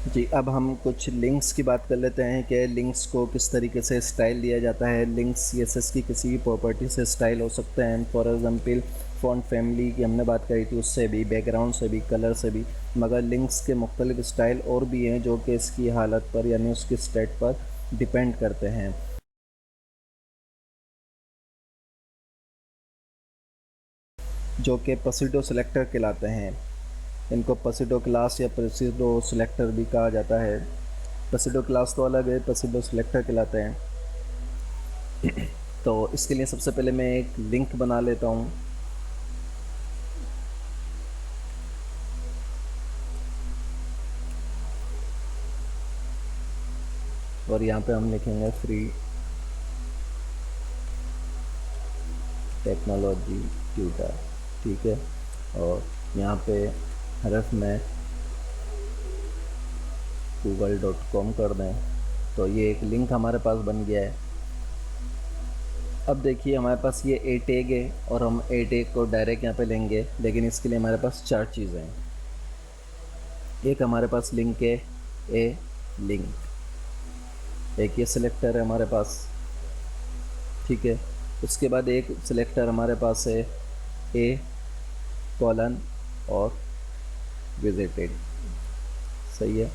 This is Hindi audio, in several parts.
जी, अब हम कुछ लिंक्स की बात कर लेते हैं कि लिंक्स को किस तरीके से स्टाइल दिया जाता है। लिंक्स सीएसएस की किसी भी प्रॉपर्टी से स्टाइल हो सकते हैं। फॉर एग्जांपल फ़ॉन्ट फैमिली की हमने बात करी थी, उससे भी, बैकग्राउंड से भी, कलर से भी। मगर लिंक्स के मुख्तलिफ स्टाइल और भी हैं जो कि इसकी हालत पर यानी उसकी स्टेट पर डिपेंड करते हैं, जो कि पसीडो सेलेक्टर कहलाते हैं। इनको पसीडो क्लास या पसीडो सेलेक्टर भी कहा जाता है। पसीडो क्लास तो अलग है, पसीडो सेलेक्टर कहलाते हैं। तो इसके लिए सबसे पहले मैं एक लिंक बना लेता हूँ। और यहाँ पे हम लिखेंगे फ्री टेक्नोलॉजी ट्यूटर, ठीक है। और यहाँ पे हरफ में google.com कर दें, तो ये एक लिंक हमारे पास बन गया है। अब देखिए हमारे पास ये ए टैग है और हम ए टैग को डायरेक्ट यहाँ पे लेंगे, लेकिन इसके लिए हमारे पास 4 चीज़ें हैं। एक हमारे पास लिंक है, ए लिंक। एक ये सिलेक्टर है हमारे पास, ठीक है। उसके बाद एक सिलेक्टर हमारे पास है ए कॉलन और विजिटेड, सही है।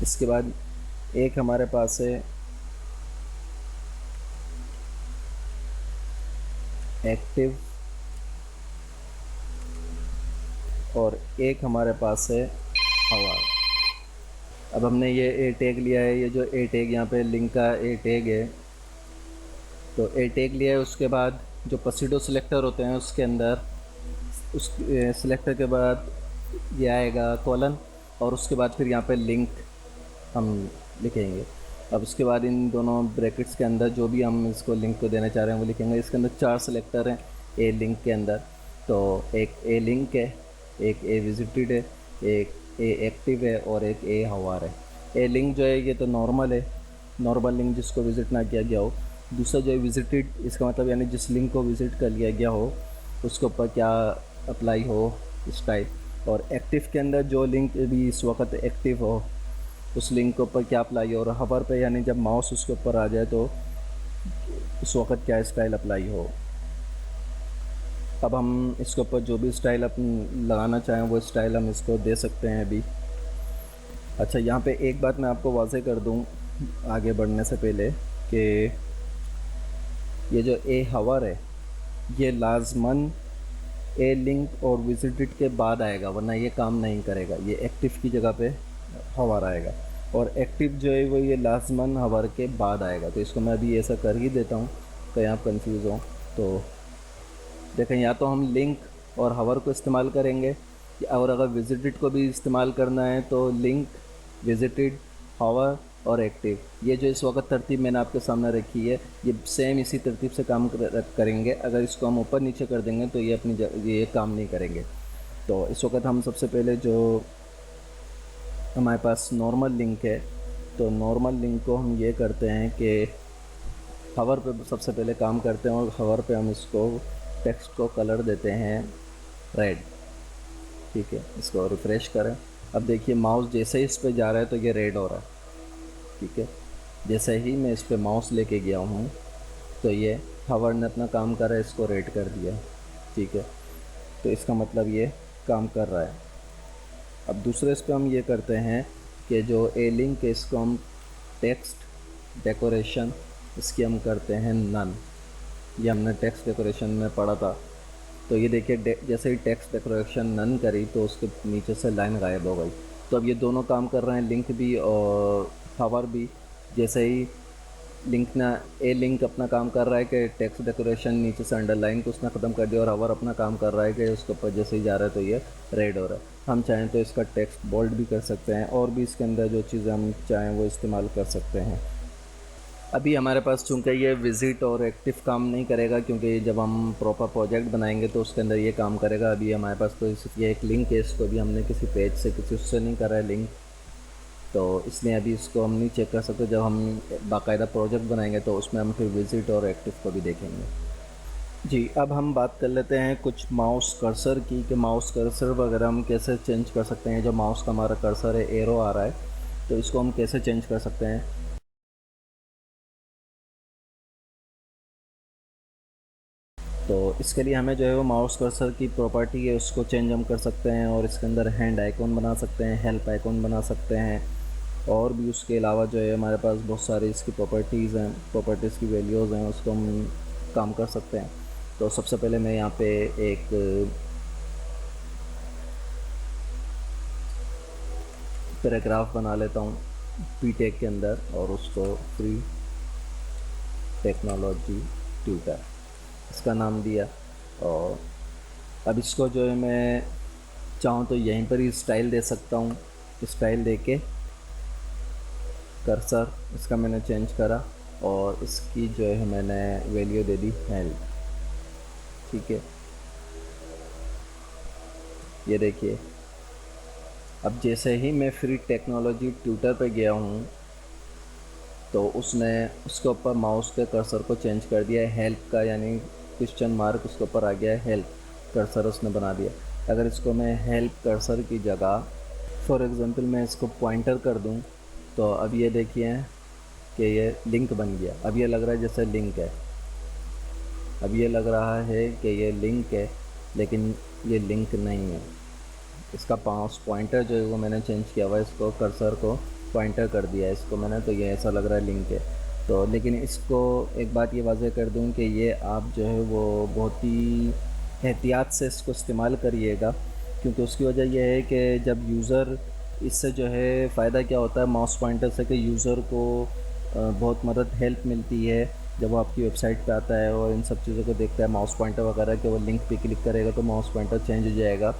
इसके बाद एक हमारे पास है एक्टिव और एक हमारे पास है हवा। अब हमने ये ए टैग लिया है, ये जो ए टैग यहाँ पे लिंक का ए टैग है, तो ए टैग लिया है। उसके बाद जो पसीडो सिलेक्टर होते हैं उसके अंदर उस सिलेक्टर के बाद ये आएगा कॉलन, और उसके बाद फिर यहाँ पे लिंक हम लिखेंगे। अब उसके बाद इन दोनों ब्रैकेट्स के अंदर जो भी हम इसको लिंक को देना चाह रहे हैं वो लिखेंगे। इसके अंदर 4 सिलेक्टर हैं ए लिंक के अंदर। तो एक ए लिंक है, एक ए विजिटेड है, एक ए एक्टिव है और एक ए हवार है। ए लिंक जो है ये तो नॉर्मल है, नॉर्मल लिंक जिसको विज़िट ना किया गया हो। दूसरा जो है विजिटेड, इसका मतलब यानी जिस लिंक को विज़िट कर लिया गया हो उसके ऊपर क्या अप्लाई हो इस टाइप। और एक्टिव के अंदर जो लिंक भी इस वक्त एक्टिव हो उस लिंक के ऊपर क्या अप्लाई हो। और हवर पे यानी जब माउस उसके ऊपर आ जाए तो उस वक्त क्या स्टाइल अप्लाई हो। अब हम इसके ऊपर जो भी स्टाइल अपन लगाना चाहें वो स्टाइल हम इसको दे सकते हैं अभी। अच्छा, यहाँ पे एक बात मैं आपको वाज़ेह कर दूँ आगे बढ़ने से पहले कि ये जो ए हवर है ये लाजमन ए लिंक और विजिटेड के बाद आएगा, वरना ये काम नहीं करेगा। ये एक्टिव की जगह पे हवर आएगा, और एक्टिव जो है वो ये लाजमन हवर के बाद आएगा। तो इसको मैं अभी ऐसा कर ही देता हूँ, कहीं आप कंफ्यूज हो तो देखें। या तो हम लिंक और हवर को इस्तेमाल करेंगे, और अगर विजिटेड को भी इस्तेमाल करना है तो लिंक, विजिटेड, हवर और एक्टिव। ये जो इस वक्त तरतीब मैंने आपके सामने रखी है ये सेम इसी तरतीब से काम करेंगे। अगर इसको हम ऊपर नीचे कर देंगे तो ये ये काम नहीं करेंगे। तो इस वक्त हम सबसे पहले जो हमारे पास नॉर्मल लिंक है, तो नॉर्मल लिंक को हम ये करते हैं कि हवर पे सबसे पहले काम करते हैं, और हवर पे हम इसको टेक्स्ट को कलर देते हैं रेड, ठीक है। इसको रिफ़्रेश करें। अब देखिए माउस जैसे ही इस पे जा रहा है तो ये रेड हो रहा है, ठीक है। जैसे ही मैं इस पे माउस लेके गया हूँ तो ये हवर ने अपना काम करा है, इसको रेड कर दिया, ठीक है। तो इसका मतलब ये काम कर रहा है। अब दूसरे इस पे हम ये करते हैं कि जो ए लिंक है इसको हम टेक्स्ट डेकोरेशन इसकी हम करते हैं नन। ये हमने टेक्स्ट डेकोरेशन में पढ़ा था। तो ये देखिए जैसे ही टेक्स्ट डेकोरेशन नन करी तो उसके नीचे से लाइन गायब हो गई। तो अब ये दोनों काम कर रहे हैं, लिंक भी और हवर भी। जैसे ही लिंक ना ए लिंक अपना काम कर रहा है कि टेक्स्ट डेकोरेशन नीचे से अंडरलाइन को उसने ख़त्म कर दिया, और हवर अपना काम कर रहा है कि उसके ऊपर जैसे ही जा रहा है तो ये रेड हो रहा है। हम चाहें तो इसका टेक्स्ट बोल्ड भी कर सकते हैं, और भी इसके अंदर जो चीज़ें हम चाहें वो इस्तेमाल कर सकते हैं। अभी हमारे पास चूँकि ये विज़िट और एक्टिव काम नहीं करेगा, क्योंकि जब हम प्रॉपर प्रोजेक्ट बनाएंगे तो उसके अंदर ये काम करेगा। अभी हमारे पास तो ये एक लिंक है, इसको भी हमने किसी पेज से किसी उससे नहीं करा है लिंक, तो इसलिए अभी इसको हम नहीं चेक कर सकते। जब हम बाकायदा प्रोजेक्ट बनाएंगे तो उसमें हम फिर विज़िट और एक्टिव को भी देखेंगे। जी, अब हम बात कर लेते हैं कुछ माउस कर्सर की, कि माउस कर्सर वगैरह हम कैसे चेंज कर सकते हैं। जो माउस का हमारा कर्सर है, एरो आ रहा है, तो इसको हम कैसे चेंज कर सकते हैं। तो इसके लिए हमें जो है वो माउस कर्सर की प्रॉपर्टी है उसको चेंज हम कर सकते हैं, और इसके अंदर हैंड आइकॉन बना सकते हैं, हेल्प आइकॉन बना सकते हैं, और भी उसके अलावा जो है हमारे पास बहुत सारी इसकी प्रॉपर्टीज़ हैं, प्रॉपर्टीज़ की वैल्यूज़ हैं, उसको हम काम कर सकते हैं। तो सबसे पहले मैं यहाँ पे एक पैराग्राफ बना लेता हूँ पीटेक के अंदर, और उसको फ्री टेक्नोलॉजी ट्यूटर इसका नाम दिया। और अब इसको जो है मैं चाहूँ तो यहीं पर ही स्टाइल दे सकता हूँ। स्टाइल दे के कर्सर इसका मैंने चेंज करा, और इसकी जो है मैंने वैल्यू दे दी हेल्प। ठीक है, ये देखिए, अब जैसे ही मैं फ्री टेक्नोलॉजी ट्यूटर पे गया हूँ तो उसने उसके ऊपर माउस के कर्सर को चेंज कर दिया है हेल्प का, यानी क्वेश्चन मार्क उसके ऊपर आ गया है, हेल्प कर्सर उसने बना दिया। अगर इसको मैं हेल्प कर्सर की जगह फॉर एग्ज़ाम्पल मैं इसको पॉइंटर कर दूं, तो अब ये देखिए कि ये लिंक बन गया। अब ये लग रहा है जैसे लिंक है, अब ये लग रहा है कि ये लिंक है, लेकिन ये लिंक नहीं है। इसका पास पॉइंटर जो है वो मैंने चेंज किया हुआ है, इसको कर्सर को पॉइंटर कर दिया है इसको मैंने, तो ये ऐसा लग रहा है लिंक है। तो लेकिन इसको एक बात ये वाज़ह कर दूं कि ये आप जो है वो बहुत ही एहतियात से इसको इस्तेमाल करिएगा, क्योंकि उसकी वजह यह है कि जब यूज़र इससे जो है फ़ायदा क्या होता है माउस पॉइंटर से, कि यूज़र को बहुत मदद हेल्प मिलती है जब वो आपकी वेबसाइट पे आता है और इन सब चीज़ों को देखता है, माउस पॉइंटर वगैरह के वो लिंक पे क्लिक करेगा तो माउस पॉइंटर चेंज हो जाएगा,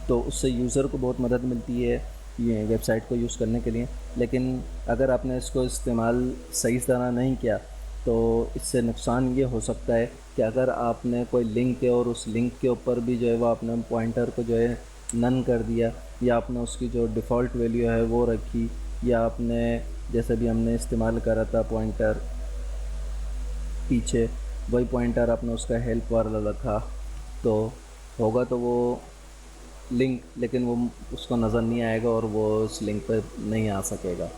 तो उससे यूज़र को बहुत मदद मिलती है ये वेबसाइट को यूज़ करने के लिए। लेकिन अगर आपने इसको इस्तेमाल सही तरह नहीं किया तो इससे नुकसान ये हो सकता है कि अगर आपने कोई लिंक है और उस लिंक के ऊपर भी जो है वो आपने पॉइंटर को जो है नन कर दिया, या आपने उसकी जो डिफ़ॉल्ट वैल्यू है वो रखी, या आपने जैसे भी हमने इस्तेमाल करा था पॉइंटर पीछे, वही पॉइंटर आपने उसका हेल्प वाला रखा, तो होगा तो वो लिंक, लेकिन वो उसको नज़र नहीं आएगा और वो उस लिंक पर नहीं आ सकेगा।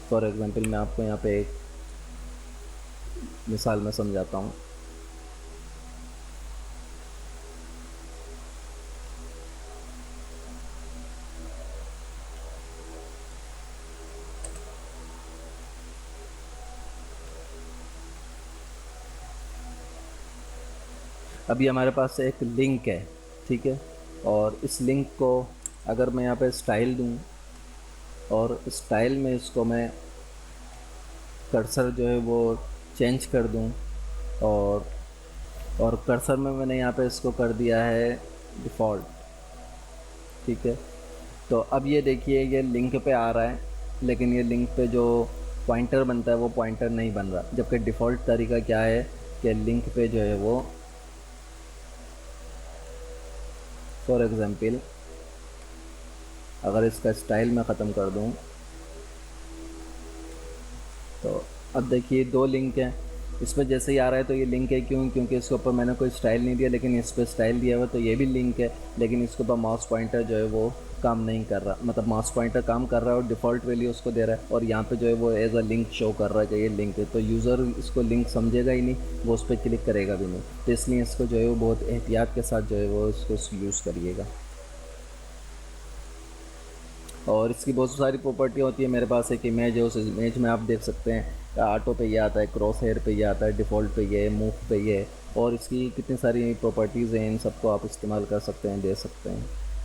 फॉर एग्ज़ाम्पल मैं आपको यहाँ पे एक मिसाल में समझाता हूँ। अभी हमारे पास एक लिंक है, ठीक है, और इस लिंक को अगर मैं यहाँ पे स्टाइल दूँ और स्टाइल में इसको मैं कर्सर जो है वो चेंज कर दूँ, और कर्सर में मैंने यहाँ पे इसको कर दिया है डिफ़ॉल्ट। ठीक है, तो अब ये देखिए ये लिंक पे आ रहा है, लेकिन ये लिंक पे जो पॉइंटर बनता है वो पॉइंटर नहीं बन रहा, जबकि डिफ़ॉल्ट तरीका क्या है कि लिंक पे जो है वो फॉर एग्ज़ाम्पल अगर इसका स्टाइल मैं ख़त्म कर दूँ तो अब देखिए दो लिंक हैं, इस पर जैसे ही आ रहा है तो ये लिंक है, क्यों? क्योंकि इसके ऊपर मैंने कोई स्टाइल नहीं दिया, लेकिन इस पर स्टाइल दिया हुआ तो ये भी लिंक है, लेकिन इसके ऊपर माउस पॉइंटर जो है वो काम नहीं कर रहा, मतलब माउस पॉइंटर काम कर रहा है और डिफ़ॉल्ट वैल्यू उसको दे रहा है, और यहाँ पे जो है वो एज अ लिंक शो कर रहा है कि ये लिंक है, तो यूज़र इसको लिंक समझेगा ही नहीं, वो उस पर क्लिक करेगा भी नहीं। तो इसलिए इसको जो है वो बहुत एहतियात के साथ जो है वो इसको यूज़ करिएगा। और इसकी बहुत सारी प्रॉपर्टी होती है। मेरे पास एक इमेज है, उस इमेज में आप देख सकते हैं ऑटो पे ये आता है, क्रॉस हेयर पे ये आता है, डिफ़ॉल्ट पे ये, मूव पे ये, और इसकी कितनी सारी प्रॉपर्टीज़ हैं, इन सबको आप इस्तेमाल कर सकते हैं, दे सकते हैं।